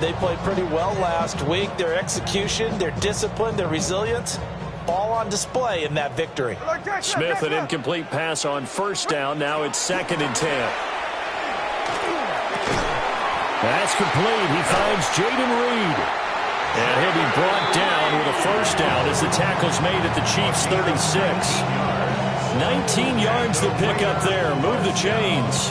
They played pretty well last week. Their execution, their discipline, their resilience, all on display in that victory. Smith, an incomplete pass on first down. Now it's 2nd and 10. That's complete. He finds Jayden Reed. And he'll be brought down with a first down as the tackle's made at the Chiefs' 36. 19 yards to pick up there. Move the chains.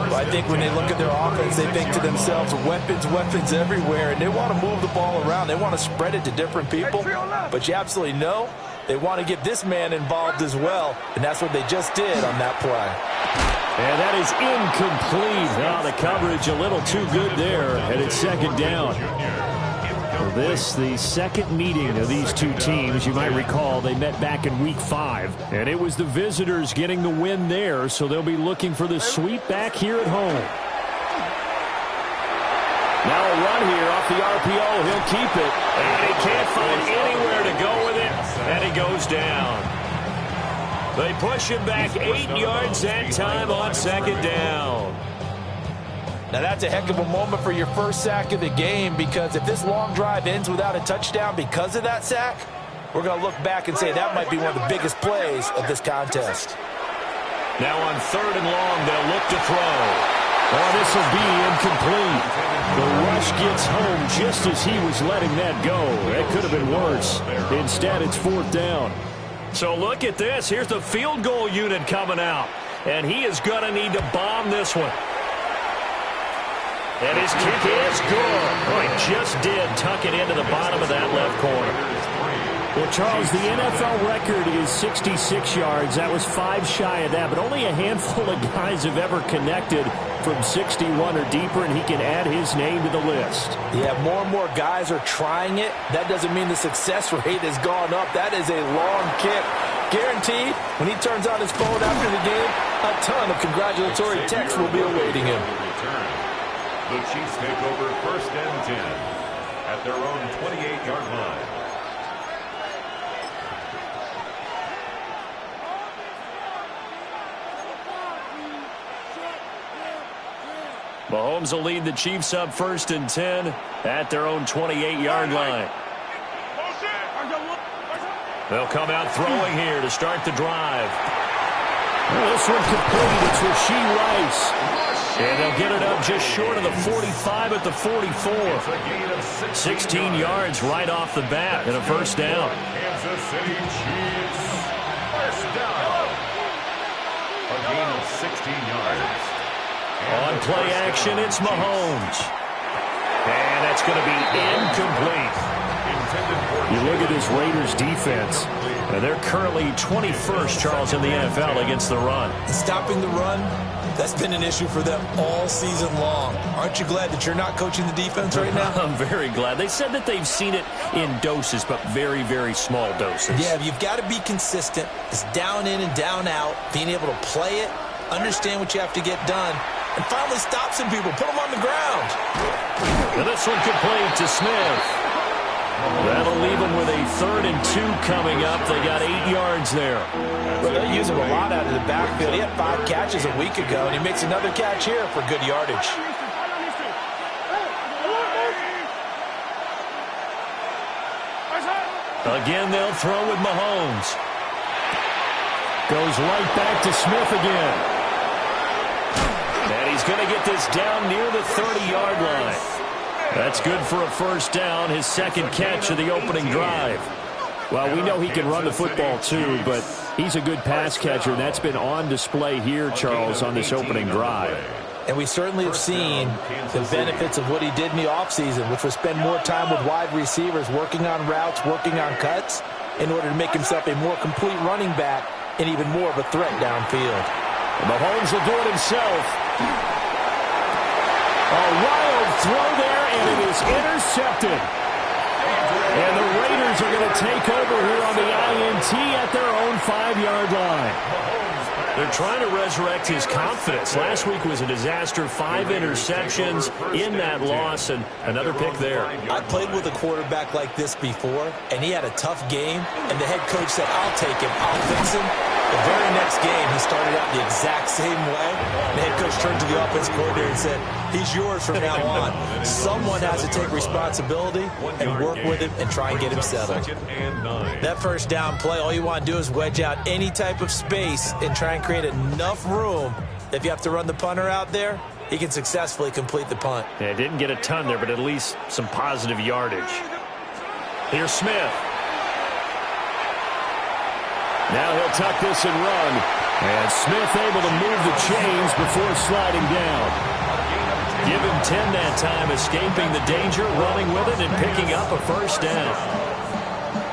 Well, I think when they look at their offense, they think to themselves, weapons, weapons everywhere, and they want to move the ball around. They want to spread it to different people, but you absolutely know they want to get this man involved as well, and that's what they just did on that play. And that is incomplete. Now the coverage a little too good there, and it's 2nd down. This, the second meeting of these two teams. You might recall they met back in Week 5, and it was the visitors getting the win there, so they'll be looking for the sweep back here at home. Now a run here off the RPO. He'll keep it, and he can't find anywhere to go with it, and he goes down. They push him back 8 yards that time on 2nd down. Now that's a heck of a moment for your first sack of the game, because if this long drive ends without a touchdown because of that sack, we're going to look back and say that might be one of the biggest plays of this contest. Now on 3rd and long, they'll look to throw. Oh, this will be incomplete. The rush gets home just as he was letting that go. That could have been worse. Instead, it's 4th down. So look at this. Here's the field goal unit coming out, and he is going to need to bomb this one. And his kick is good. Oh, he just did tuck it into the bottom of that left corner. Well, Charles, the NFL record is 66 yards. That was 5 shy of that, but only a handful of guys have ever connected from 61 or deeper, and he can add his name to the list. Yeah, more and more guys are trying it. That doesn't mean the success rate has gone up. That is a long kick. Guaranteed, when he turns on his phone after the game, a ton of congratulatory texts will be awaiting him. The Chiefs take over 1st and 10 at their own 28-yard line. Mahomes will lead the Chiefs up 1st and 10 at their own 28-yard line. They'll come out throwing here to start the drive. Well, this one complete. It's Rashee Rice. And they'll get it up just short of the 45 at the 44. 16 yards right off the bat and a first down. Kansas City Chiefs. First down. A gain of 16 yards. On play action, it's Mahomes. And that's going to be incomplete. You look at this Raiders defense, and they're currently 21st, Charles, in the NFL against the run. Stopping the run, that's been an issue for them all season long. Aren't you glad that you're not coaching the defense right now? I'm very glad. They said that they've seen it in doses, but very, very small doses. Yeah, you've got to be consistent. It's down in and down out, being able to play it, understand what you have to get done, and finally stop some people, put them on the ground. And this one complete to Smith. That'll leave them with a 3rd and 2 coming up. They got 8 yards there. Well, they use him a lot out of the backfield. He had 5 catches a week ago, and he makes another catch here for good yardage. Again, they'll throw with Mahomes. Goes right back to Smith again. And he's going to get this down near the 30-yard line. That's good for a first down, his 2nd catch of the opening drive. Well, we know he can run the football too, but he's a good pass catcher, and that's been on display here, Charles, on this opening drive. And we certainly have seen the benefits of what he did in the offseason, which was spend more time with wide receivers, working on routes, working on cuts, in order to make himself a more complete running back and even more of a threat downfield. Mahomes will do it himself. A wild throw there, and it is intercepted. And the Raiders are going to take over here on the INT at their own 5-yard line. They're trying to resurrect his confidence. Last week was a disaster, 5 interceptions in that loss, and another pick there. I played with a quarterback like this before, and he had a tough game, and the head coach said, I'll take him, I'll fix him. The very next game, he started out the exact same way. The head coach turned to the offensive coordinator and said, he's yours from now on. Someone has to take responsibility and work with him and try and get him settled. That first down play, all you want to do is wedge out any type of space and try and create enough room that if you have to run the punter out there, he can successfully complete the punt. Yeah, didn't get a ton there, but at least some positive yardage. Here's Smith. Now he'll tuck this and run. And Smith able to move the chains before sliding down. Give him 10 that time, escaping the danger, running with it, and picking up a first down.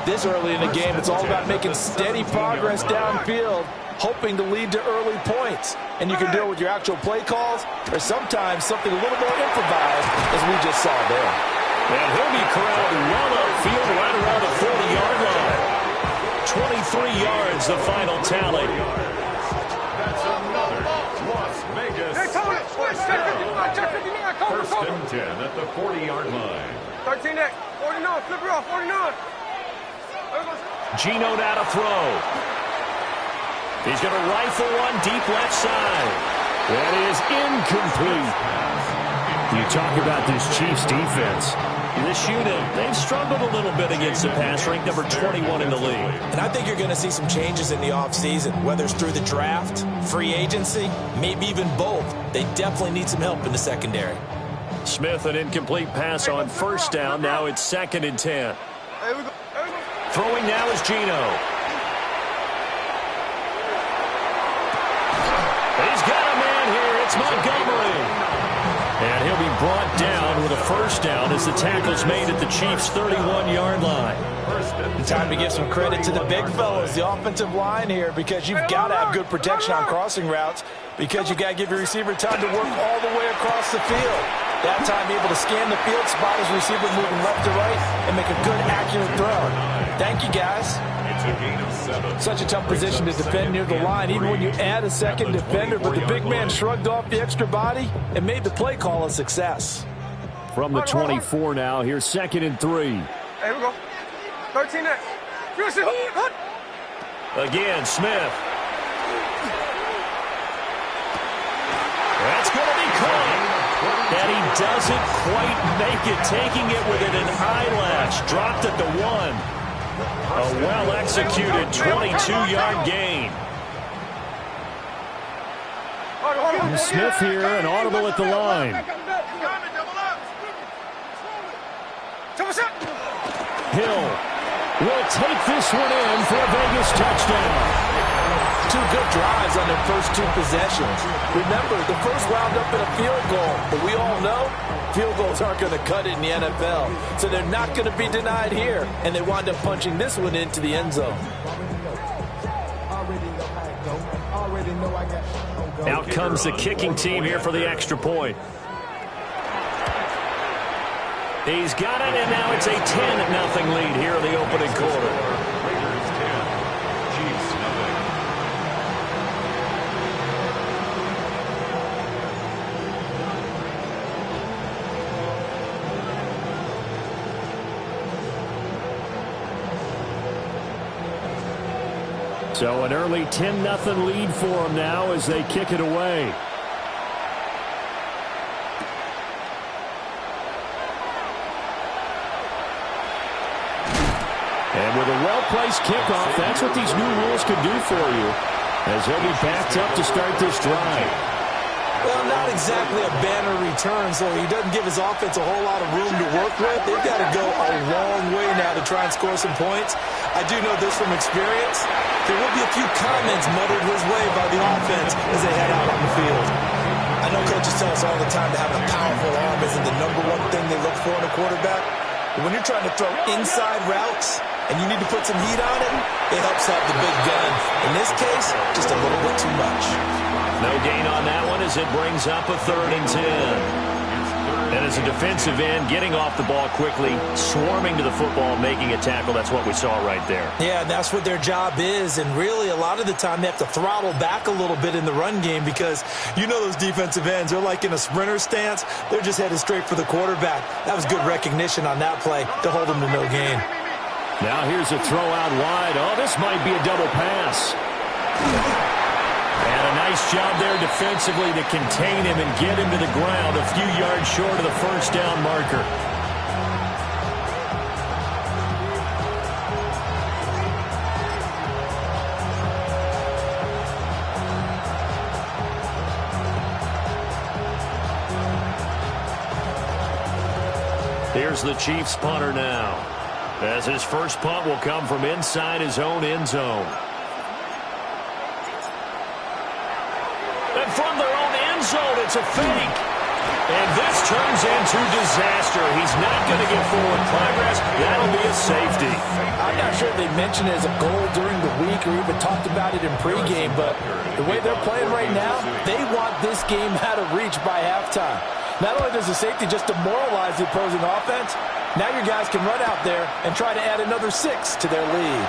This early in the game, it's all about making steady progress downfield, hoping to lead to early points. And you can do it with your actual play calls, or sometimes something a little more improvised, as we just saw there. And he'll be corralled well upfield right around the 40-yard line. 23 yards, the final tally. That's another Las Vegas. First and 10 at the 40-yard line. 13X, 49, flip it off, 49. Geno now to throw. He's going to rifle one deep left side. That is incomplete. You talk about this Chiefs defense. This unit, they've struggled a little bit against the pass, ranked number 21 in the league. And I think you're going to see some changes in the offseason, whether it's through the draft, free agency, maybe even both. They definitely need some help in the secondary. Smith, an incomplete pass on first down. Now it's 2nd and 10. Throwing now is Geno. He's got a man here. It's Montgomery. And he'll be brought down with a first down as the tackle's made at the Chiefs' 31-yard line. Time to give some credit to the big fellas, the offensive line here, because you've got to have good protection on crossing routes, because you've got to give your receiver time to work all the way across the field. That time able to scan the field, spot his receiver moving left to right, and make a good, accurate throw. Thank you, guys. Such a tough position to defend near the line, even when you add a second defender, but the big man shrugged off the extra body and made the play call a success. From the 24 now, here's 2nd and 3. Hey, we go. 13X. Again, Smith. That's going to be caught. And he doesn't quite make it, taking it with an eyelash. Dropped at the 1. A well-executed 22-yard gain. And Smith here, an audible at the line. Hill will take this one in for a Vegas touchdown. 2 good drives on their first 2 possessions. Remember, the first wound up in a field goal, but we all know field goals aren't going to cut it in the NFL, so they're not going to be denied here, and they wind up punching this one into the end zone. Out comes the kicking team here for the extra point. He's got it, and now it's a 10-0 lead here in the opening quarter. So an early 10-0 lead for them now as they kick it away. And with a well-placed kickoff, that's what these new rules can do for you, as he'll be backed up to start this drive. Well, not exactly a banner return, so he doesn't give his offense a whole lot of room to work with. They've got to go a long way now to try and score some points. I do know this from experience. There will be a few comments muttered his way by the offense as they head out on the field. I know coaches tell us all the time to have a powerful arm isn't the #1 thing they look for in a quarterback. But when you're trying to throw inside routes and you need to put some heat on it, it helps have the big gun. In this case, just a little bit too much. No gain on that one as it brings up a 3rd and 10. And as a defensive end, getting off the ball quickly, swarming to the football, making a tackle, that's what we saw right there. Yeah, that's what their job is. And really, a lot of the time, they have to throttle back a little bit in the run game because you know those defensive ends, they're like in a sprinter stance. They're just headed straight for the quarterback. That was good recognition on that play to hold them to no gain. Now here's a throw out wide. Oh, this might be a double pass. And a nice job there defensively to contain him and get him to the ground a few yards short of the first down marker. Here's the Chiefs punter now, as his first punt will come from inside his own end zone. And from their own end zone, it's a fake. And this turns into disaster. He's not going to get forward progress. That'll be a safety. I'm not sure if they mentioned it as a goal during the week or even talked about it in pregame, but the way they're playing right now, they want this game out of reach by halftime. Not only does the safety just demoralize the opposing offense, now your guys can run out there and try to add another 6 to their lead.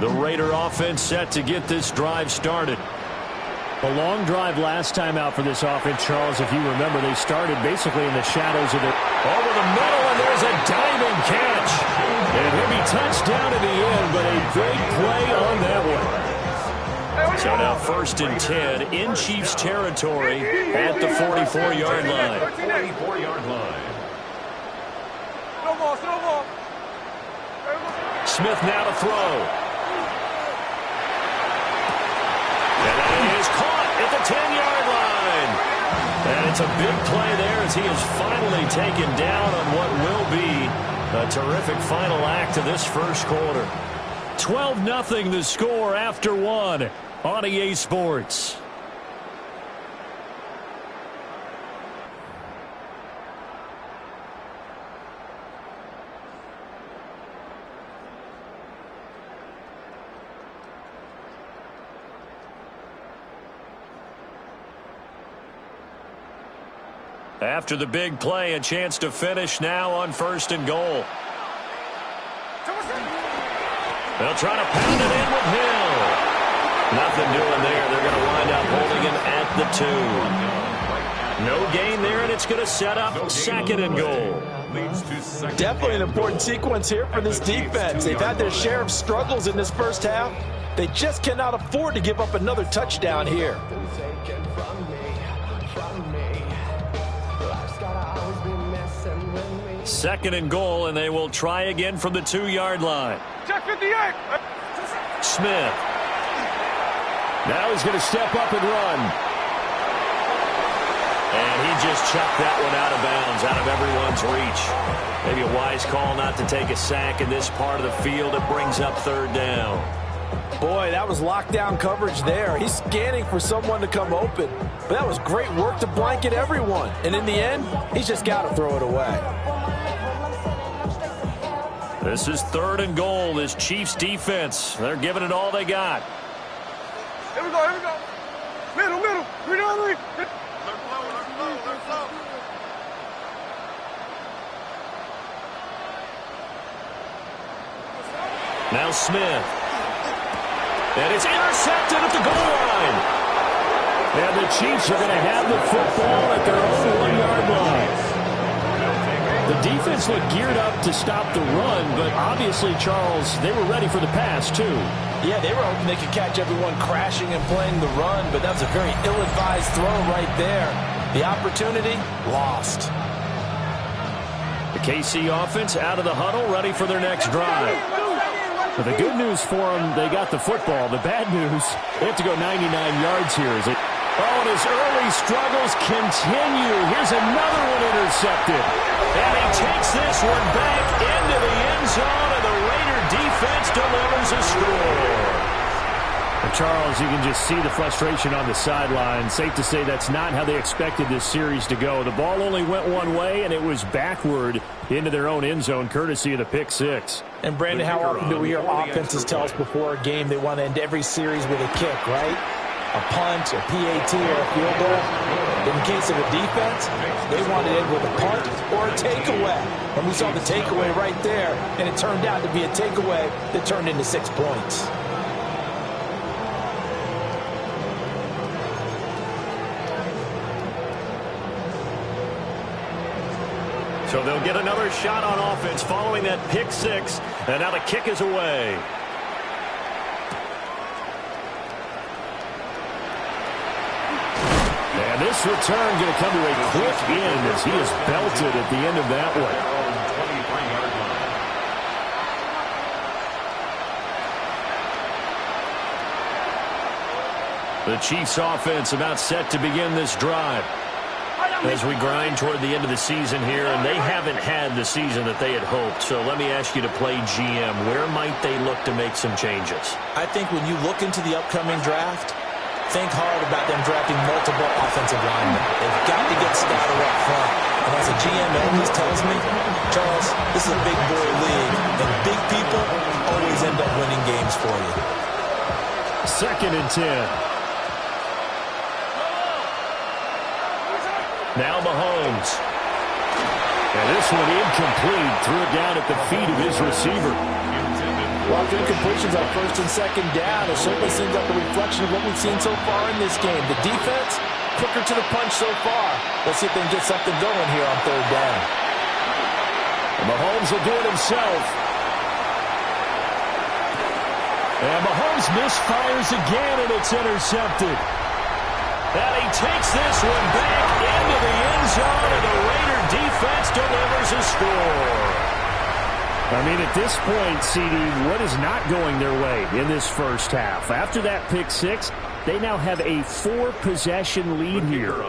The Raider offense set to get this drive started. A long drive last time out for this offense, Charles. If you remember, they started basically in the shadows of it. Over the middle, and there's a diving catch. And he'll be touchdown at the end, but a great play on that one. So now 1st and 10 in Chiefs territory at the 44-yard line. 44-yard line. Snowball. Smith now to throw. And it is caught at the 10-yard line. And it's a big play there as he is finally taken down on what will be a terrific final act of this first quarter. 12-0 the score after 1 on EA Sports. After the big play, a chance to finish now on 1st and goal. They'll try to pound it in with Hill. Nothing doing there. They're going to wind up holding him at the 2. No gain there, and it's going to set up 2nd and goal. Definitely an important sequence here for this defense. They've had their share of struggles in this first half. They just cannot afford to give up another touchdown here. 2nd and goal, and they will try again from the 2-yard line. Check 58. Smith. Now he's going to step up and run. And he just chucked that one out of bounds, out of everyone's reach. Maybe a wise call not to take a sack in this part of the field. It brings up 3rd down. Boy, that was lockdown coverage there. He's scanning for someone to come open. But that was great work to blanket everyone. And in the end, he's just got to throw it away. This is 3rd and goal, this Chiefs defense. They're giving it all they got. Here we go. Middle. 3 down 3. Now Smith. And it's intercepted at the goal line. And the Chiefs are going to have the football at their own 1-yard line. The defense looked geared up to stop the run, but obviously, Charles, they were ready for the pass, too. Yeah, they were hoping they could catch everyone crashing and playing the run, but that was a very ill-advised throw right there. The opportunity, lost. The KC offense out of the huddle, ready for their next drive. But the good news for them, they got the football. The bad news, they have to go 99 yards here. Oh, and his early struggles continue. Here's another one intercepted. And he takes this one back into the end zone, and the Raider defense delivers a score. Charles, you can just see the frustration on the sideline. Safe to say that's not how they expected this series to go. The ball only went one way, and it was backward into their own end zone, courtey of the pick 6. And, Brandon, how often do we hear offenses tell us before a game they want to end every series with a kick, right? A punt, a PAT, or a field goal. In the case of a defense, they want to end with a punt or a takeaway. And we saw the takeaway right there, and it turned out to be a takeaway that turned into 6 points. So they'll get another shot on offense following that pick six. And now the kick is away. And this return going to come to a quick end as he is belted at the end of that one. The Chiefs offense about set to begin this drive as we grind toward the end of the season here, and they haven't had the season that they had hoped. So let me ask you to play GM. Where might they look to make some changes? I think when you look into the upcoming draft, think hard about them drafting multiple offensive linemen. They've got to get Statter up front. And as a GM always tells me, Charles, this is a big boy league, and big people always end up winning games for you. 2nd and 10. Now Mahomes. And this one incomplete. Threw it down at the feet of his receiver. Well, incompletions on 1st and 2nd down. It certainly seems like a reflection of what we've seen so far in this game. The defense, quicker to the punch so far. Let's see if they can get something going here on 3rd down. And Mahomes will do it himself. And Mahomes misfires again, and it's intercepted. And he takes this one back into the end zone, and the Raider defense delivers a score. I mean, at this point, CD, what is not going their way in this first half? After that pick six, they now have a 4-possession lead here.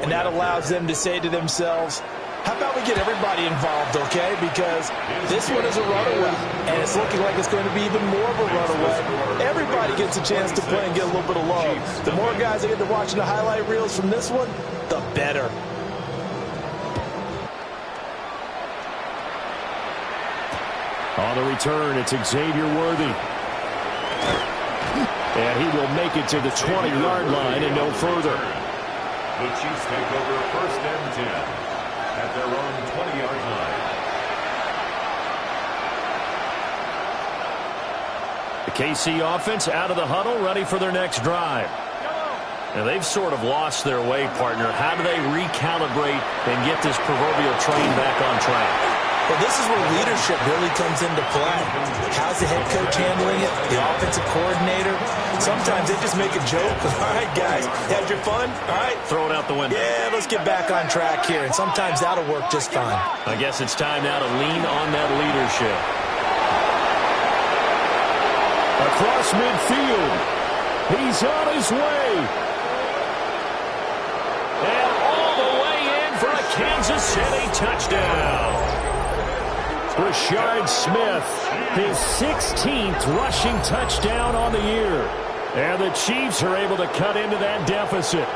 And that allows them to say to themselves, how about we get everybody involved, okay? Because this one is a runaway, and it's looking like it's going to be even more of a runaway. Everybody gets a chance to play and get a little bit of love. The more guys that get to watching the highlight reels from this one, the better. On the return, it's Xavier Worthy. And he will make it to the 20-yard line and no further. The Chiefs take over 1st and 10 at their own 20-yard line. The KC offense out of the huddle, ready for their next drive. And they've sort of lost their way, partner. How do they recalibrate and get this proverbial train back on track? Well, this is where leadership really comes into play. How's the head coach handling it? The offensive coordinator? Sometimes they just make a joke. All right, guys, had your fun? All right. Throw it out the window. Yeah, let's get back on track here. And sometimes that'll work just fine. I guess it's time now to lean on that leadership. Across midfield. He's on his way. And all the way in for a Kansas City touchdown. Rashard Smith, his 16th rushing touchdown on the year. And the Chiefs are able to cut into that deficit.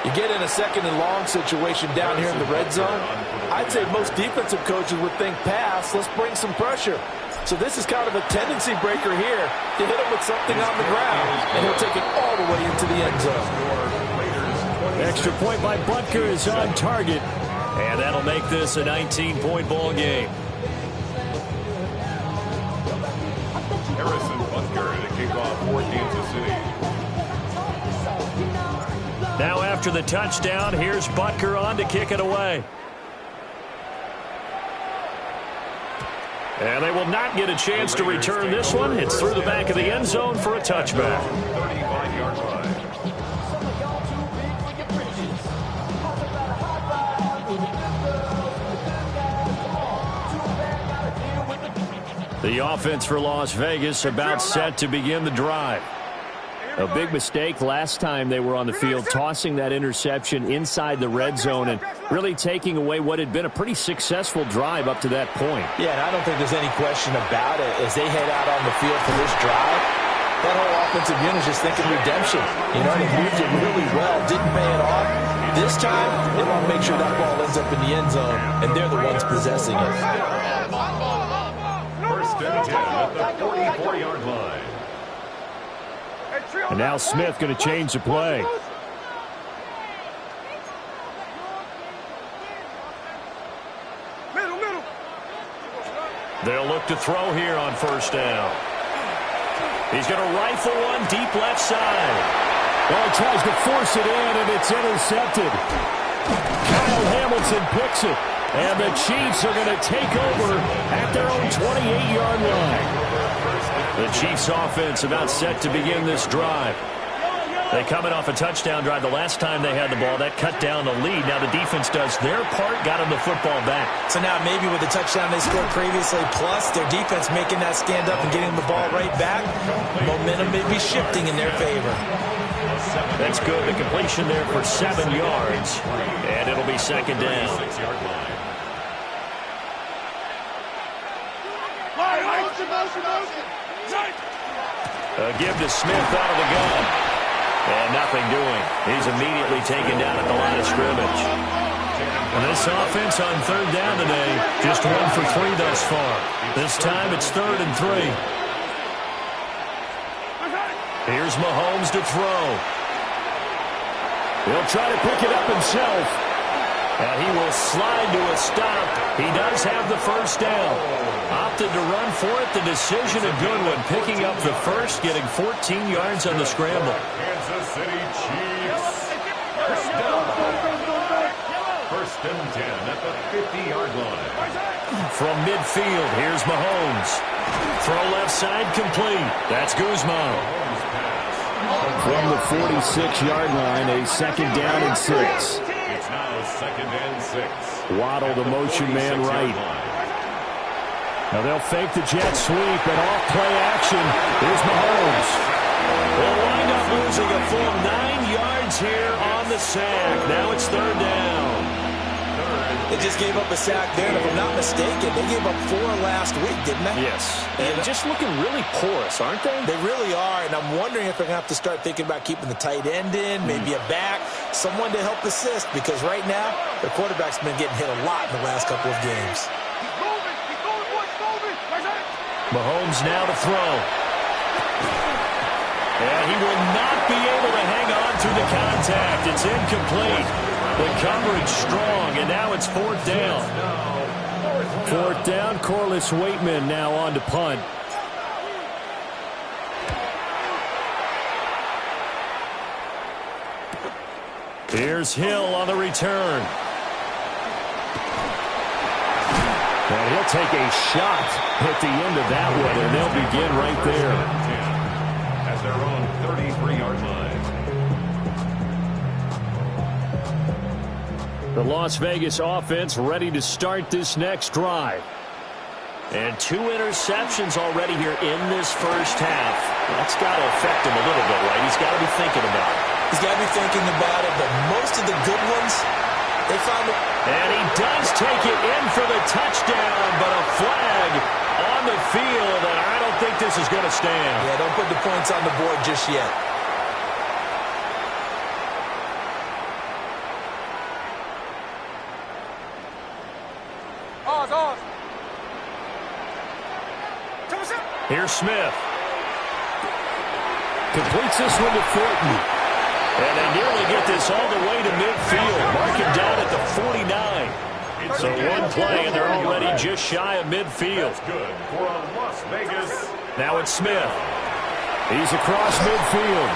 You get in a 2nd and long situation down here in the red zone. I'd say most defensive coaches would think pass. Let's bring some pressure. So this is kind of a tendency breaker here to hit him with something on the ground. And he'll take it all the way into the end zone. Extra point by Butker is on target. And that'll make this a 19-point ball game. Harrison Butker to kick off for Kansas City. Now after the touchdown, here's Butker on to kick it away. And they will not get a chance to return this one. It's through the back of the end zone for a touchback. 35-yard line. The offense for Las Vegas about set to begin the drive. A big mistake last time they were on the field, tossing that interception inside the red zone and really taking away what had been a pretty successful drive up to that point. Yeah, and I don't think there's any question about it. As they head out on the field for this drive, that whole offensive unit is just thinking redemption. You know, they moved it really well, didn't pay it off. This time, they want to make sure that ball ends up in the end zone, and they're the ones possessing it. 1st and 10 at the 44-yard line. And now Smith going to change the play. Middle. They'll look to throw here on 1st down. He's going to rifle one deep left side. Well, he tries to force it in, and it's intercepted. Kyle Hamilton picks it. And the Chiefs are going to take over at their own 28-yard line. The Chiefs offense about set to begin this drive. They coming off a touchdown drive the last time they had the ball. That cut down the lead. Now the defense does their part, got them the football back. So now maybe with the touchdown they scored previously, plus their defense making that stand up and getting the ball right back, momentum may be shifting in their favor. That's good. The completion there for 7 yards. And it'll be second down. A give to Smith out of the gun. And nothing doing. He's immediately taken down at the line of scrimmage. And this offense on third down today, just 1 for 3 thus far. This time it's 3rd and 3. Here's Mahomes to throw. He'll try to pick it up himself. And he will slide to a stop. He does have the first down. Opted to run for it. The decision a good one. Picking up the first, getting 14 yards on the scramble. Kansas City Chiefs. First and 10 at the 50-yard line. From midfield, here's Mahomes. Throw left side complete. That's Guzman. From the 46-yard line, a second down and 6. It's now 2nd and 6. Waddle, the motion man right. Now they'll fake the jet sweep and off play action. Here's Mahomes. They'll wind up losing a full 9 yards here on the sack. Now it's 3rd down. They just gave up a sack there, and if I'm not mistaken, they gave up 4 last week, didn't they? Yes. And just looking really porous, aren't they? They really are, and I'm wondering if they're going to have to start thinking about keeping the tight end in, maybe a back, someone to help assist, because right now, their quarterback's been getting hit a lot in the last couple of games. Mahomes now to throw. And he will not be able to hang on through the contact. It's incomplete. The coverage strong, and now it's 4th down. 4th down, Corliss Waitman now on to punt. Here's Hill on the return. And he'll take a shot at the end of that one, and they'll begin right there. At their own 33-yard line. The Las Vegas offense ready to start this next drive. And 2 interceptions already here in this first half. That's got to affect him a little bit, right? He's got to be thinking about it. He's got to be thinking about it, but most of the good ones, they found it. And he does take it in for the touchdown, but a flag on the field, and I don't think this is going to stand. Yeah, don't put the points on the board just yet. Here's Smith. Completes this one to Thornton. And they nearly get this all the way to midfield. Mark him down at the 49. So one play, and they're already just shy of midfield. Good for Las Vegas. Now it's Smith. He's across midfield.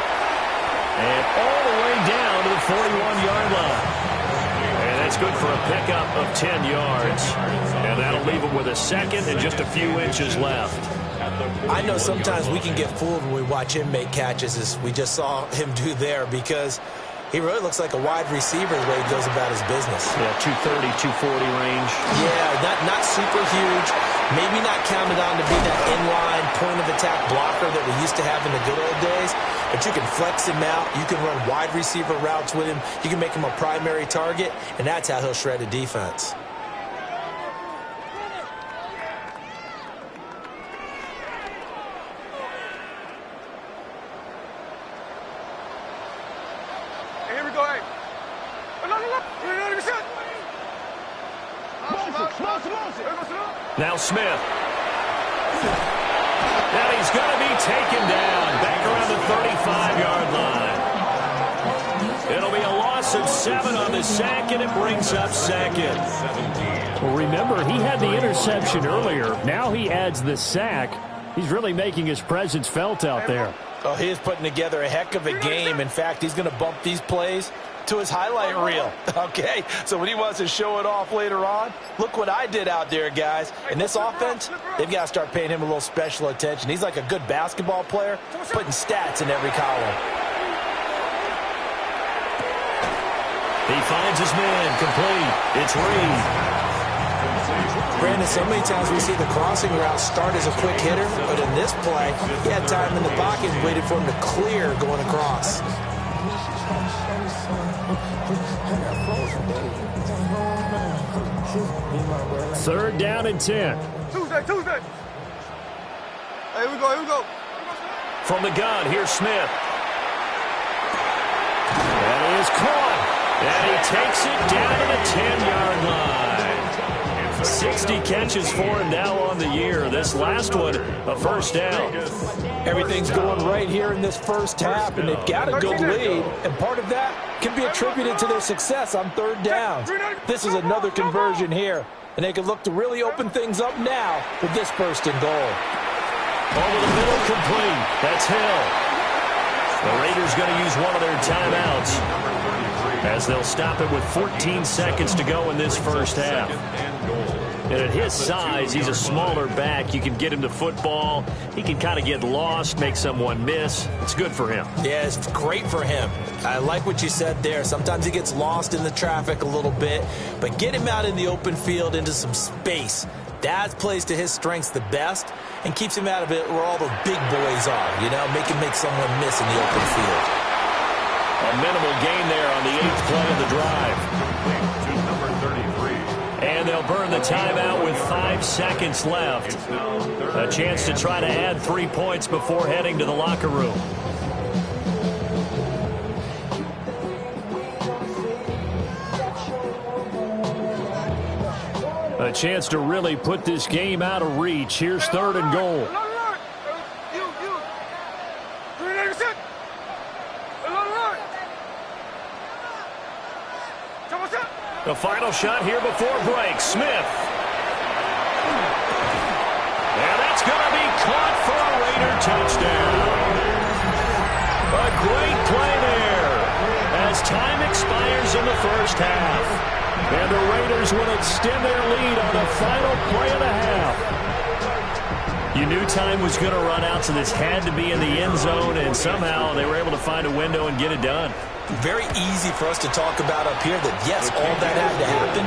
And all the way down to the 41-yard line. And that's good for a pickup of 10 yards. And that'll leave him with a second and just a few inches left. I know sometimes we can get fooled when we watch him make catches, as we just saw him do there, because he really looks like a wide receiver the way he goes about his business. Yeah, 230, 240 range. Yeah, not super huge. Maybe not counted on to be that inline point-of-attack blocker that we used to have in the good old days, but you can flex him out. You can run wide receiver routes with him. You can make him a primary target, and that's how he'll shred a defense. Now Smith. And he's going to be taken down back around the 35-yard line. It'll be a loss of 7 on the sack, and it brings up second. Well, remember, he had the interception earlier. Now he adds the sack. He's really making his presence felt out there. Oh, he is putting together a heck of a game. In fact, he's going to bump these plays to his highlight reel, okay? So when he wants to show it off later on, look what I did out there, guys. And this offense, they've got to start paying him a little special attention. He's like a good basketball player, putting stats in every column. He finds his man, complete. It's Reed. Brandon, so many times we see the crossing route start as a quick hitter, but in this play, he had time in the pocket and waited for him to clear going across. Third down and 10. Tuesday. Hey, here we go. From the gun, here's Smith. That is caught. And he takes it down to the 10-yard line. 60 catches for him now on the year. This last one, a first down. Everything's going right here in this first half, and they've got a good lead, and part of that can be attributed to their success on third downs. This is another conversion here, and they can look to really open things up now with this first and goal. Over the middle, complete. That's Hill. The Raiders going to use one of their timeouts as they'll stop it with 14 seconds to go in this first half. And at his size, he's a smaller back. You can get him to football. He can kind of get lost, make someone miss. It's good for him. Yeah, it's great for him. I like what you said there. Sometimes he gets lost in the traffic a little bit, but get him out in the open field into some space. That plays to his strengths the best and keeps him out of it where all the big boys are, you know, make someone miss in the open field. A minimal gain there on the 8th play of the drive. To number 33. And they'll burn the timeout with 5 seconds left. A chance to try to add 3 points before heading to the locker room. A chance to really put this game out of reach. Here's third and goal. The final shot here before break. Smith. And that's going to be caught for a Raider touchdown. A great play there as time expires in the first half. And the Raiders will extend their lead on the final play of the half. You knew time was going to run out, so this had to be in the end zone, and somehow they were able to find a window and get it done. Very easy for us to talk about up here that, yes, all that had to happen,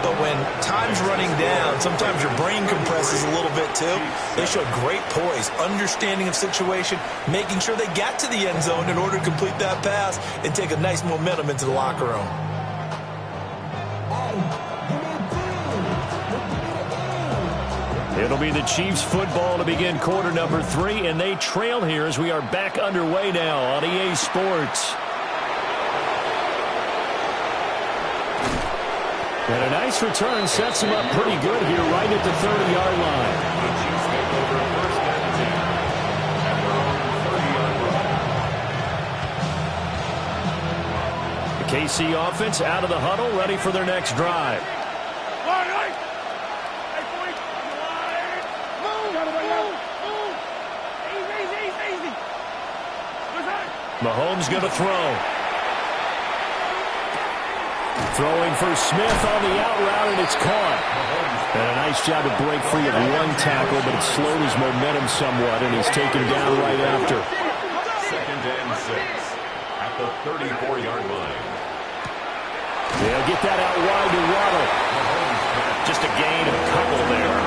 but when time's running down, sometimes your brain compresses a little bit too. They showed great poise, understanding of situation, making sure they got to the end zone in order to complete that pass and take a nice momentum into the locker room. It'll be the Chiefs football to begin quarter number 3, and they trail here as we are back underway now on EA Sports. And a nice return sets him up pretty good here right at the 30-yard line. The Chiefs take over first and 10 at their own 30-yard line. The KC offense out of the huddle, ready for their next drive. Mahomes going to throw. Throwing for Smith on the out route, and it's caught. And a nice job to break free of one tackle, but it slowed his momentum somewhat, and he's taken down right after. 2nd and 6 at the 34-yard line. They'll get that out wide to Waddle. Just a gain of a couple there.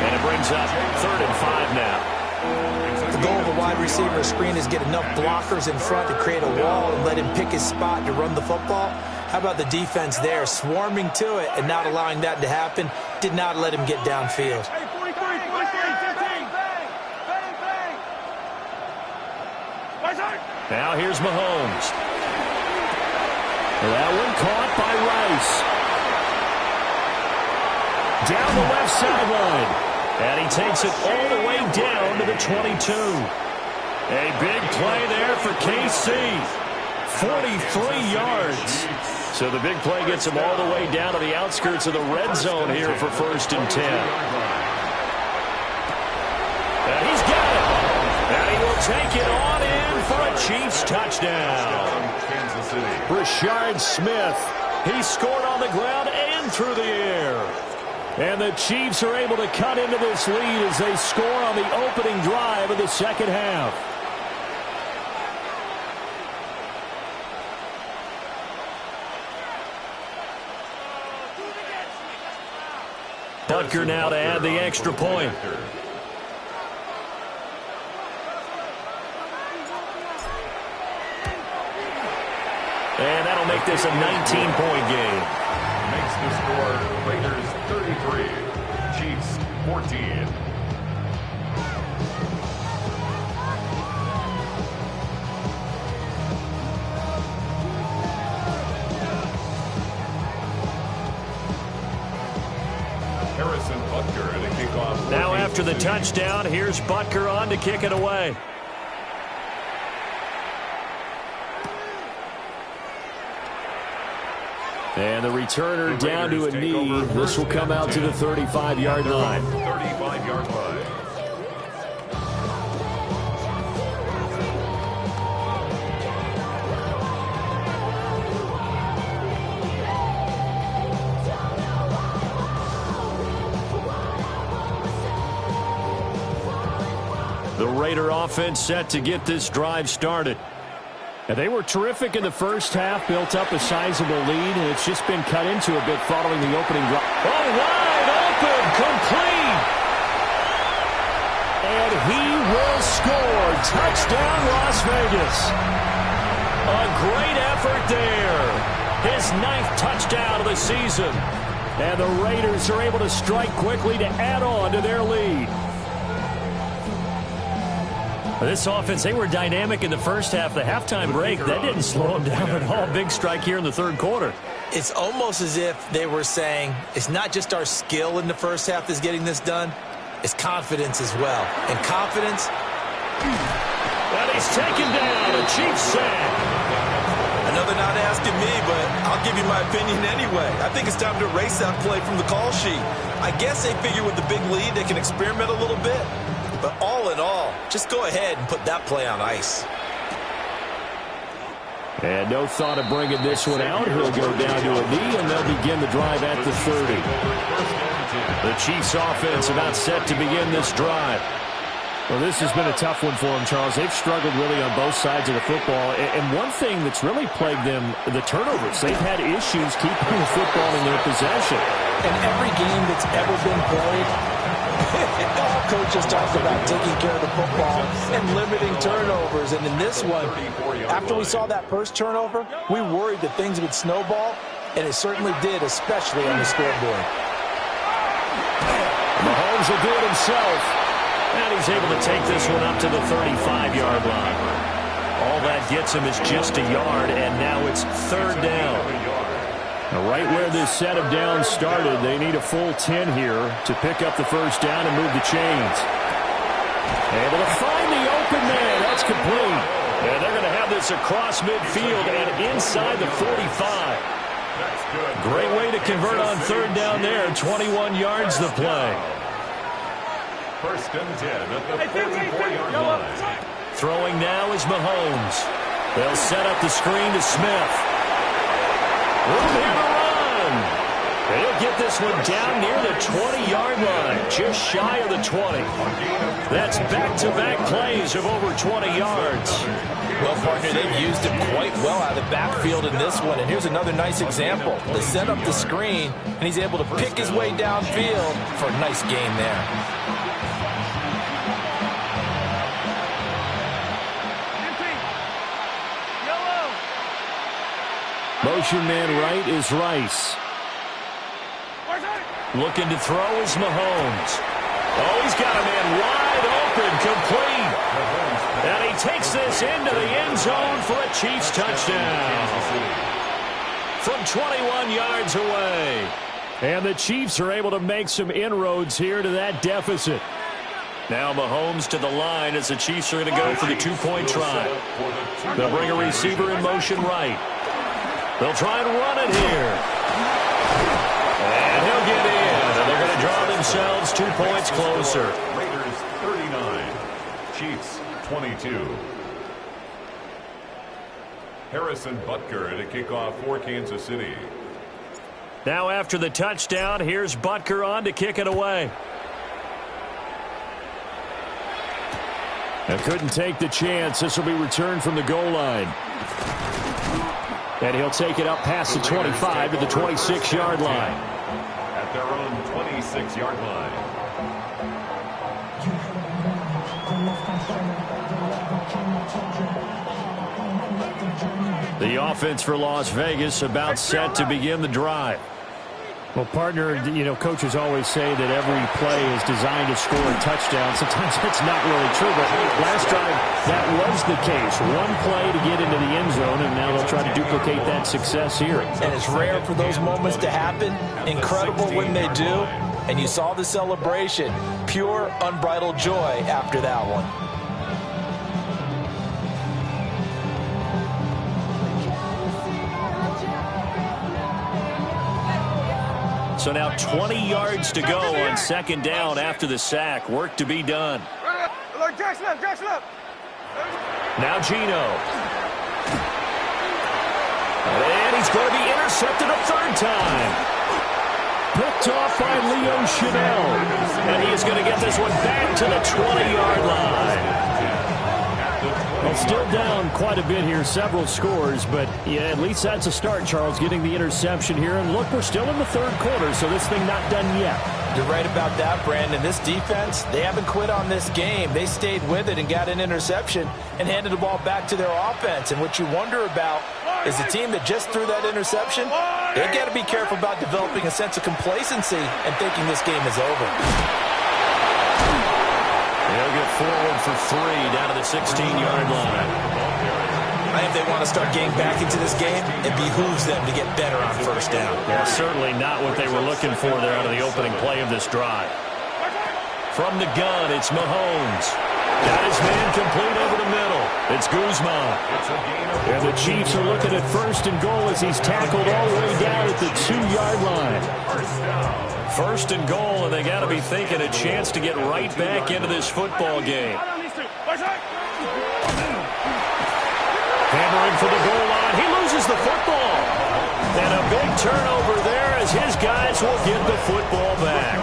And it brings up 3rd and 5 now. The goal of a wide receiver screen is get enough blockers in front to create a wall and let him pick his spot to run the football. How about the defense there, swarming to it and not allowing that to happen? Did not let him get downfield. Now here's Mahomes. That one caught by Rice. Down the left sideline. And he takes it all the way down to the 22. A big play there for KC. 43 yards. So the big play gets him all the way down to the outskirts of the red zone here for 1st and 10. And he's got it. And he will take it on in for a Chiefs touchdown. City. Rashard Smith. He scored on the ground and through the air. And the Chiefs are able to cut into this lead as they score on the opening drive of the second half. Butker now to add the extra point. And that'll make this a 19-point game. Makes the score Raiders 33, Chiefs 14. Harrison Butker to kick off. Now after the touchdown, here's Butker on to kick it away. And the returner down to a knee. This will come out to the 35-yard line. 35-yard line. The Raider offense set to get this drive started. And they were terrific in the first half, built up a sizable lead, and it's just been cut into a bit following the opening drive. Oh, wide open, complete. And he will score. Touchdown, Las Vegas. A great effort there. His 9th touchdown of the season. And the Raiders are able to strike quickly to add on to their lead. This offense, they were dynamic in the first half. The halftime break, that didn't slow them down at all. Big strike here in the third quarter. It's almost as if they were saying, it's not just our skill in the first half that's getting this done, it's confidence as well. And confidence... And he's taken down, a Chiefs sack. I know they're not asking me, but I'll give you my opinion anyway. I think it's time to erase that play from the call sheet. I guess they figure with the big lead, they can experiment a little bit. But all in all, just go ahead and put that play on ice. And no thought of bringing this one out. He'll go down to a knee, and they'll begin the drive at the 30. The Chiefs offense about set to begin this drive. Well, this has been a tough one for them, Charles. They've struggled really on both sides of the football. And one thing that's really plagued them, the turnovers. They've had issues keeping the football in their possession. In every game that's ever been played, all coaches talk about taking care of the football and limiting turnovers. And in this one, after we saw that first turnover, we worried that things would snowball, and it certainly did, especially on the scoreboard. Mahomes will do it himself. And he's able to take this one up to the 35-yard line. All that gets him is just a yard, and now it's third down. Now, right where this set of downs started, they need a full 10 here to pick up the first down and move the chains. Able to find the open man. That's complete. And they're going to have this across midfield and inside the 45. Great way to convert on third down there. 21 yards the play. First and 10 at the 44-yard line. Throwing now is Mahomes. They'll set up the screen to Smith. Room here to run. He'll get this one down near the 20-yard line, just shy of the 20. That's back-to-back plays of over 20 yards. Well, partner, they've used him quite well out of the backfield in this one. And here's another nice example. They set up the screen, and he's able to pick his way downfield for a nice gain there. Motion man right is Rice. Looking to throw is Mahomes. Oh, he's got a man wide open, complete. And he takes this into the end zone for a Chiefs touchdown. From 21 yards away. And the Chiefs are able to make some inroads here to that deficit. Now Mahomes to the line as the Chiefs are going to go for the two-point try. They'll bring a receiver in motion right. They'll try and run it here. And he'll get in. And they're going to draw themselves 2 points closer. Raiders 39, Chiefs 22. Harrison Butker to kick off for Kansas City. Now after the touchdown, here's Butker on to kick it away. And couldn't take the chance. This will be returned from the goal line. And he'll take it up past the 25 to the 26-yard line. At their own 26-yard line. The offense for Las Vegas about set to begin the drive. Well, partner, you know, coaches always say that every play is designed to score a touchdown. Sometimes that's not really true, but last drive, that was the case. One play to get into the end zone, and now they'll try to duplicate that success here. And it's rare for those moments to happen. Incredible when they do. And you saw the celebration. Pure, unbridled joy after that one. So now 20 yards to go on second down after the sack. Work to be done. Now Geno. And he's going to be intercepted a third time. Picked off by Leo Chanel. And he is going to get this one back to the 20-yard line. Well, still down quite a bit here, several scores, but yeah, at least that's a start, Charles, getting the interception here. And look, we're still in the third quarter, so this thing not done yet. You're right about that, Brandon. This defense, they haven't quit on this game. They stayed with it and got an interception and handed the ball back to their offense. And what you wonder about is the team that just threw that interception, they got to be careful about developing a sense of complacency and thinking this game is over. They'll get forward for 3 down to the 16-yard line. I think they want to start getting back into this game. It behooves them to get better on first down. Yeah, certainly not what they were looking for there out of the opening play of this drive. From the gun, it's Mahomes. Got his man complete over the middle. It's Guzman. And the Chiefs are looking at first and goal as he's tackled all the way down at the 2-yard line. First and goal, and they got to be thinking a chance to get right back into this football game. Hammering for the goal line. He loses the football. And a big turnover there as his guys will get the football back.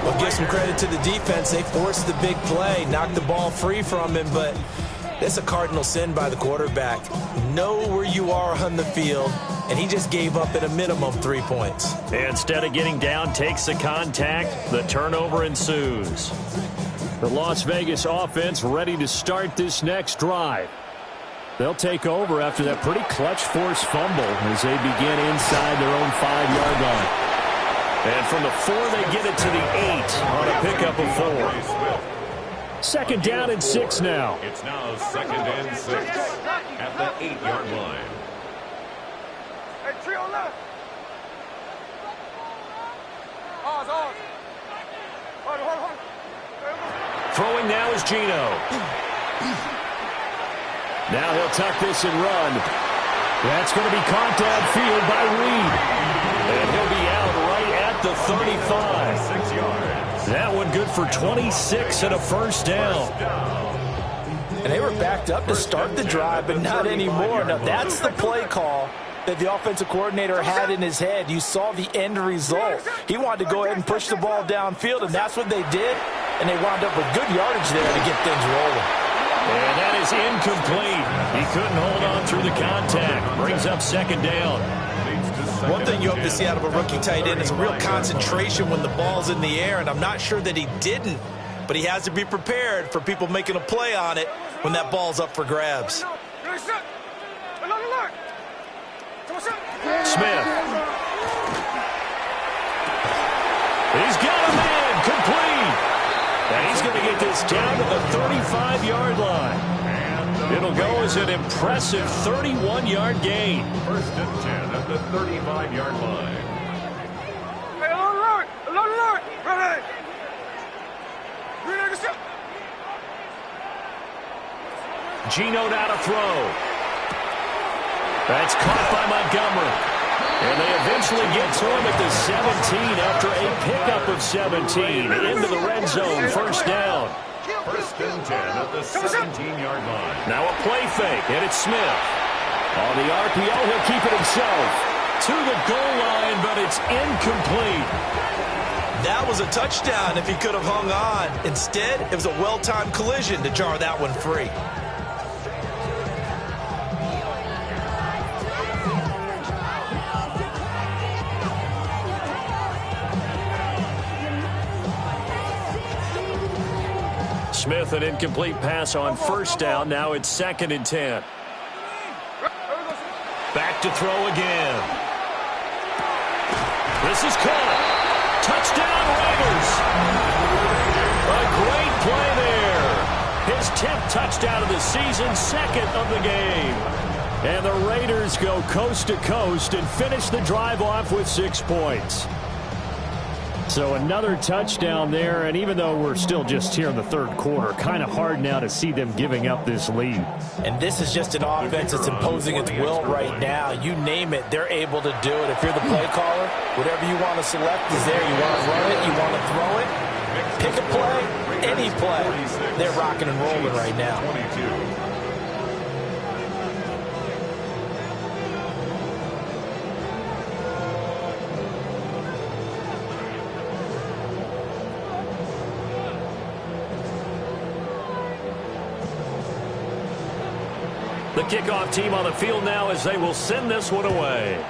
Well, give some credit to the defense. They forced the big play, knocked the ball free from him, but it's a cardinal sin by the quarterback. Know where you are on the field, and he just gave up at a minimum 3 points. Instead of getting down, takes the contact. The turnover ensues. The Las Vegas offense ready to start this next drive. They'll take over after that pretty clutch forced fumble as they begin inside their own 5-yard line. And from the 4, they get it to the 8 on a pickup of 4. Second down and 6 now. It's now second and 6 at the 8-yard line. Hey, trio left. Hold. Throwing now is Geno. Now he'll tuck this and run. That's going to be caught downfield by Reed. And he'll be out right at the 35. 6 yards. That one good for 26 and a first down. And they were backed up to start the drive, but not anymore. Now, that's the play call that the offensive coordinator had in his head. You saw the end result. He wanted to go ahead and push the ball downfield, and that's what they did. And they wound up with good yardage there to get things rolling. And that is incomplete. He couldn't hold on through the contact. Brings up second down. One thing you hope to see out of a rookie tight end is a real concentration when the ball's in the air, and I'm not sure that he didn't, but he has to be prepared for people making a play on it when that ball's up for grabs. Smith. He's got a man complete. And he's going to get this down to the 35-yard line. It'll go as an impressive 31-yard gain. First and 10 at the 35-yard line. Hey, alert! Ready! Geno now to throw. That's caught by Montgomery. And they eventually get to him at the 17 after a pickup of 17 into the red zone. First down. First and 10 at the 17-yard line. Now a play fake, and it's Smith. On the RPO, he'll keep it himself. To the goal line, but it's incomplete. That was a touchdown if he could have hung on. Instead, it was a well-timed collision to jar that one free. Smith, an incomplete pass on first down. Now it's 2nd and 10. Back to throw again. This is caught. Touchdown, Raiders. A great play there. His 10th touchdown of the season, 2nd of the game. And the Raiders go coast to coast and finish the drive off with 6 points. So another touchdown there, and even though we're still just here in the 3rd quarter, kind of hard now to see them giving up this lead. And this is just an offense that's imposing its will right now. You name it, they're able to do it. If you're the play caller, whatever you want to select is there. You want to run it, you want to throw it, pick a play, any play. They're rocking and rolling right now. 22. The kickoff team on the field now as they will send this one away.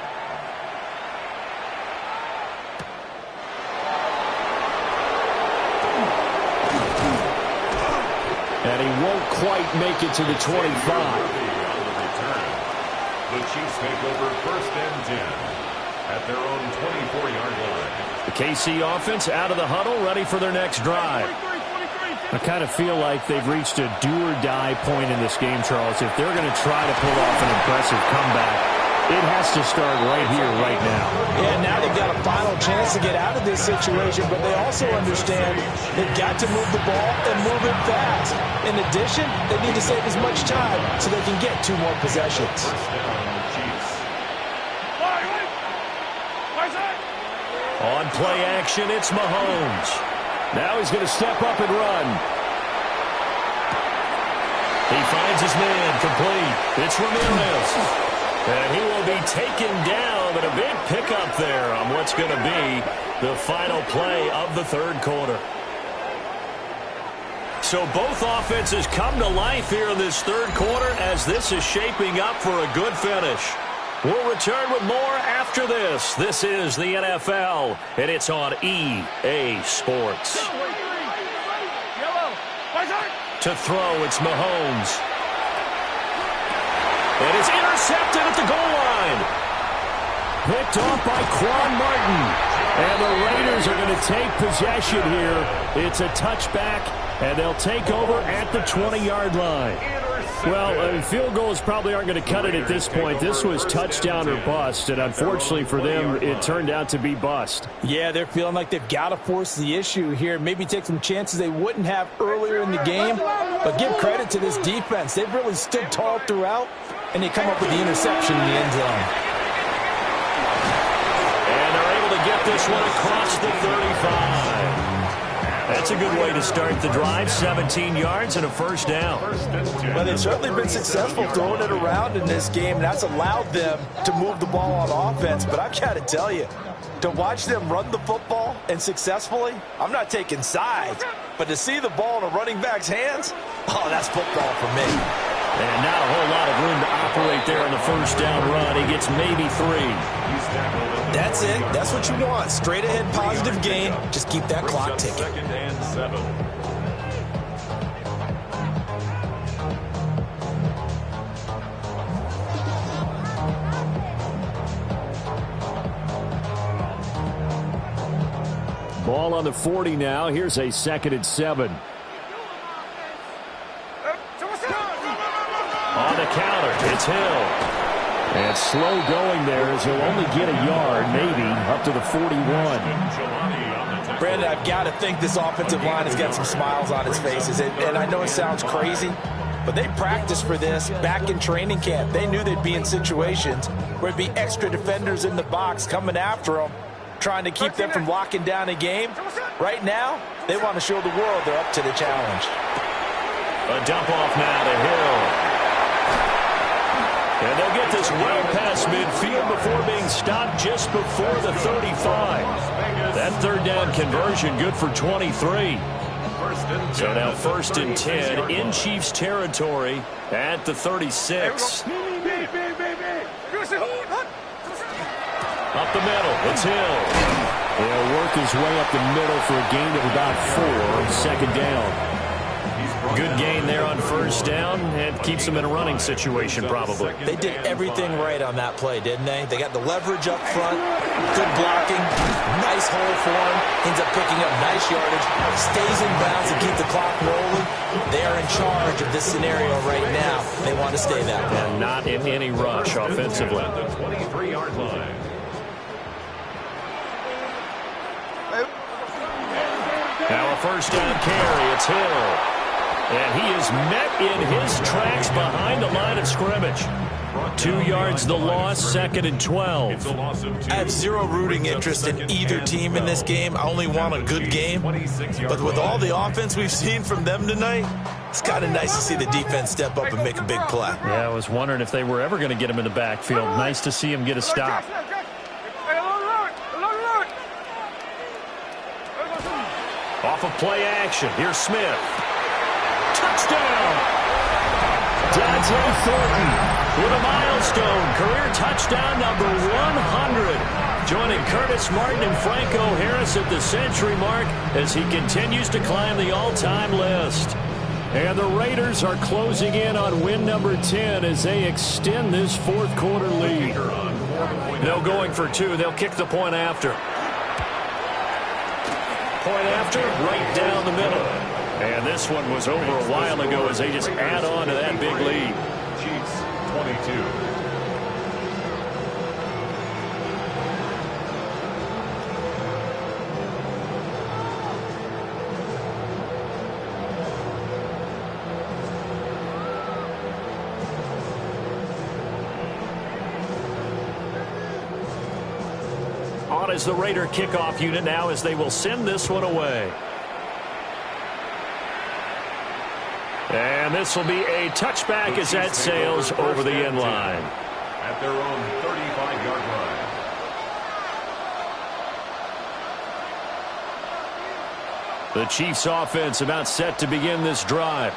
And he won't quite make it to the 25. The Chiefs take over 1st and 10 at their own 24-yard line. The KC offense out of the huddle, ready for their next drive. I kind of feel like they've reached a do-or-die point in this game, Charles. If they're going to try to pull off an impressive comeback, it has to start right here, right now. Yeah, now they've got a final chance to get out of this situation, but they also understand they've got to move the ball and move it fast. In addition, they need to save as much time so they can get 2 more possessions. First down, Chiefs. On play action, it's Mahomes. Now he's going to step up and run. He finds his man, complete. It's Ramirez. And he will be taken down, but a big pickup there on what's going to be the final play of the 3rd quarter. So both offenses come to life here in this 3rd quarter as this is shaping up for a good finish. We'll return with more after this. This is the NFL, and it's on EA Sports. To throw, it's Mahomes. And it's intercepted at the goal line. Picked off by Quan Martin. And the Raiders are going to take possession here. It's a touchback, and they'll take over at the 20-yard line. Well, field goals probably aren't going to cut it at this point. This was touchdown or bust, and unfortunately for them, it turned out to be bust. Yeah, they're feeling like they've got to force the issue here. Maybe take some chances they wouldn't have earlier in the game. But give credit to this defense. They've really stood tall throughout, and they come up with the interception in the end zone. And they're able to get this one across the 35. That's a good way to start the drive. 17 yards and a first down. Well, they've certainly been successful throwing it around in this game, and that's allowed them to move the ball on offense. But I've got to tell you, to watch them run the football and successfully, I'm not taking sides, but to see the ball in a running back's hands, oh, that's football for me. And not a whole lot of room to operate there on the first down run. He gets maybe 3. That's it. That's what you want. Straight ahead positive gain. Just keep that clock ticking. 2nd and 7. Ball on the 40 now. Here's a 2nd and 7. On the counter, it's Hill. And slow going there as he'll only get a yard, maybe, up to the 41. Brandon, I've got to think this offensive line has got some smiles on its faces. And I know it sounds crazy, but they practiced for this back in training camp. They knew they'd be in situations where it'd be extra defenders in the box coming after them, trying to keep them from locking down a game. Right now, they want to show the world they're up to the challenge. A dump off now to Hill. And they'll get this well past midfield before being stopped just before the 35. That third down conversion good for 23. So now 1st and 10 in Chiefs territory at the 36. Up the middle, it's Hill. He'll work his way up the middle for a gain of about 4, 2nd down. Good gain there on 1st down, and keeps them in a running situation probably. They did everything right on that play, didn't they? They got the leverage up front, good blocking, nice hole for him, ends up picking up nice yardage, stays in bounds to keep the clock rolling. They are in charge of this scenario right now. They want to stay that way. And not in any rush offensively. The 23-yard line. Now a 1st down carry, it's Hill. And he is met in his tracks behind the line of scrimmage. 2 yards the loss, 2nd and 12. I have zero rooting interest in either team in this game. I only want a good game. But with all the offense we've seen from them tonight, it's kind of nice to see the defense step up and make a big play. Yeah, I was wondering if they were ever going to get him in the backfield. Nice to see him get a stop. Off of play action, here's Smith. Touchdown! Dante Thornton with a milestone. Career touchdown number 100. Joining Curtis Martin and Franco Harris at the century mark as he continues to climb the all-time list. And the Raiders are closing in on win number 10 as they extend this 4th quarter lead. No going for 2. They'll kick the point after. Point after, right down the middle. And this one was over a while ago as they just add on to that big lead. Chiefs 22. On as the Raider kickoff unit now as they will send this one away. And this will be a touchback as that sails over the end line. At their own 35-yard line. The Chiefs offense about set to begin this drive.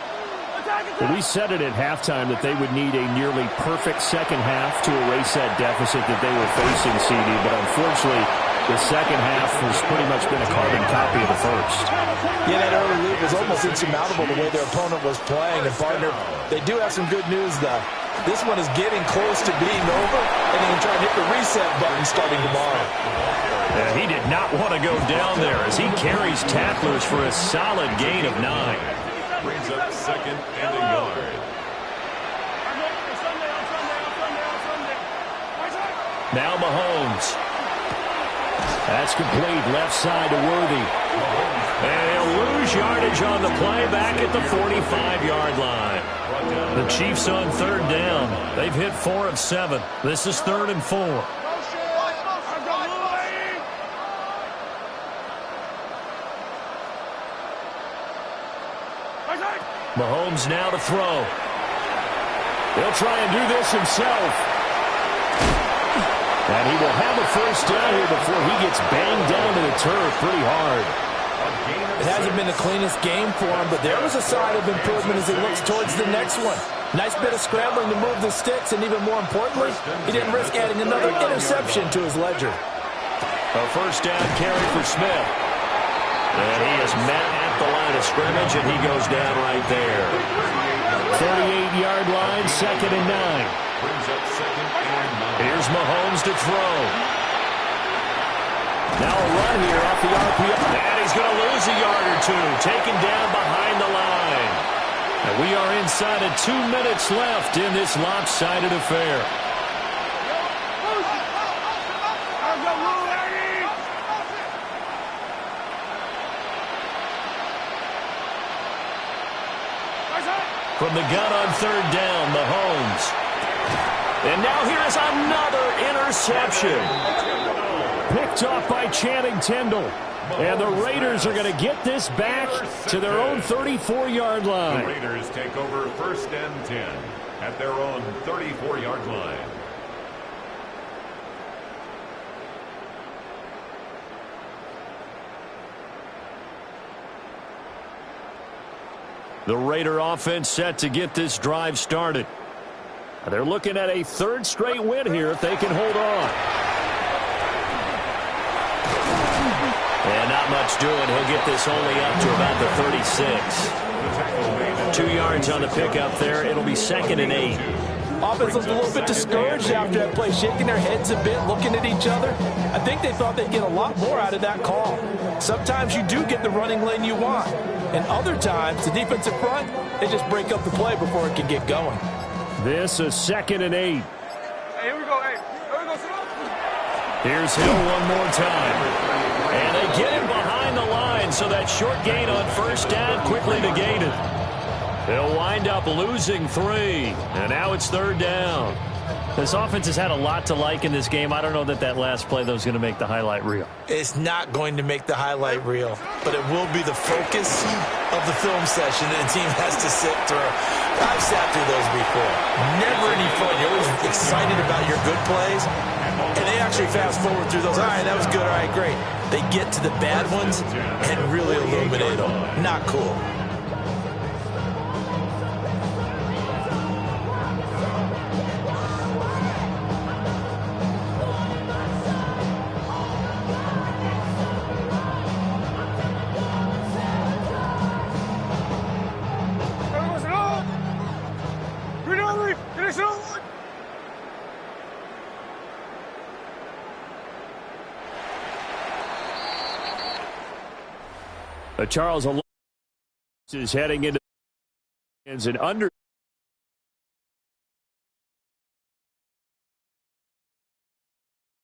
We said it at halftime that they would need a nearly perfect second half to erase that deficit that they were facing, CD, but unfortunately the second half has pretty much been a carbon copy of the first. Yeah, that early lead was almost insurmountable the way their opponent was playing. And, partner, they do have some good news, though. This one is getting close to being over, and they can try and hit the reset button starting tomorrow. And he did not want to go down there as he carries tacklers for a solid gain of 9. Brings up 2nd and a yard. Now Mahomes. That's complete, left side to Worthy. And he'll lose yardage on the play back at the 45-yard line. The Chiefs on 3rd down. They've hit 4 of 7. This is 3rd and 4. Mahomes now to throw. He'll try and do this himself. And he will have a 1st down here before he gets banged down to the turf pretty hard. It hasn't been the cleanest game for him, but there was a sign of improvement as he looks towards the next one. Nice bit of scrambling to move the sticks, and even more importantly, he didn't risk adding another interception to his ledger. A 1st down carry for Smith. And he is met at the line of scrimmage, and he goes down right there. 38-yard line, 2nd and 9. Brings up 2nd and 9. Here's Mahomes to throw. Now a run here off the RPO. And he's going to lose a yard or 2. Taken down behind the line. And we are inside of 2 minutes left in this lopsided affair. From the gun on 3rd down, Mahomes. And now here is another interception. Picked off by Channing Tindall. And the Raiders are going to get this back to their own 34-yard line. The Raiders take over 1st and 10 at their own 34-yard line. The Raider offense set to get this drive started. They're looking at a third straight win here if they can hold on. And not much doing. He'll get this only up to about the 36. 2 yards on the pickup there. It'll be 2nd and 8. Offense was a little bit discouraged after that play, shaking their heads a bit, looking at each other. I think they thought they'd get a lot more out of that call. Sometimes you do get the running lane you want. And other times, the defensive front, they just break up the play before it can get going. This is 2nd and 8. Hey, here we go. Hey, here we go. Here's Hill one more time. And they get him behind the line, so that short gain on first down quickly negated. They'll wind up losing 3. And now it's 3rd down. This offense has had a lot to like in this game. I don't know that that last play, though, is going to make the highlight reel. It's not going to make the highlight reel, but it will be the focus of the film session that the team has to sit through. I've sat through those before. Never any fun. You're always excited about your good plays, and they actually fast forward through those. All right, that was good. All right, great. They get to the bad ones and really illuminate them. Not cool. Charles is heading into an under.